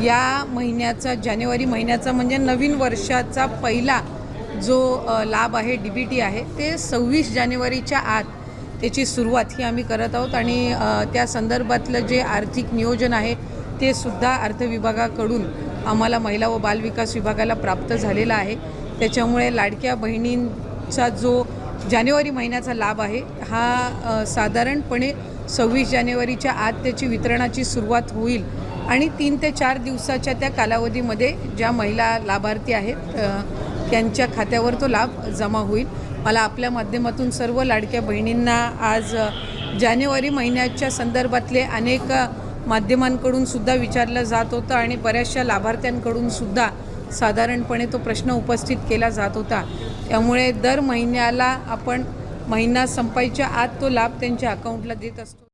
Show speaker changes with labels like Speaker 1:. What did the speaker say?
Speaker 1: या महिन्याचा जानेवारी महिन्याचा म्हणजे नवीन वर्षाचा पहिला जो लाभ आहे DBT आहे ते 26 जानेवारीच्या आत त्याची सुरुवात ही आम्ही करत आहोत आणि त्या संदर्भातलं जे आर्थिक नियोजन आहे ते सुद्धा अर्थ विभागाकडून आम्हाला महिला व बालविकास विभागाला प्राप्त झालेला आहे। त्याच्यामुळे लाडक्या बहिणींचा जो जानेवारी महिन्याचा लाभ आहे हा साधारणपणे 26 जानेवारीच्या आत त्याची वितरणाची सुरुवात होईल आणि 3 ते 4 दिवसाच्या त्या कालावधीमध्ये ज्या महिला लाभार्थी आहेत त्यांच्या खात्यावर तो लाभ जमा होईल। मला आपल्या माध्यमातून सर्व लाडक्या बहिणींना आज जानेवारी महिन्याच्या संदर्भातले अनेक माध्यमांकडून सुद्धा विचारलं जात होतं आणि बऱ्याचशा लाभार्थ्यांकडून सुद्धा साधारणपणे तो प्रश्न उपस्थित केला जात होता। त्यामुळे दर महिन्याला आपण महिना संपायच्या आत तो लाभ त्यांच्या अकाउंटला देत असतो।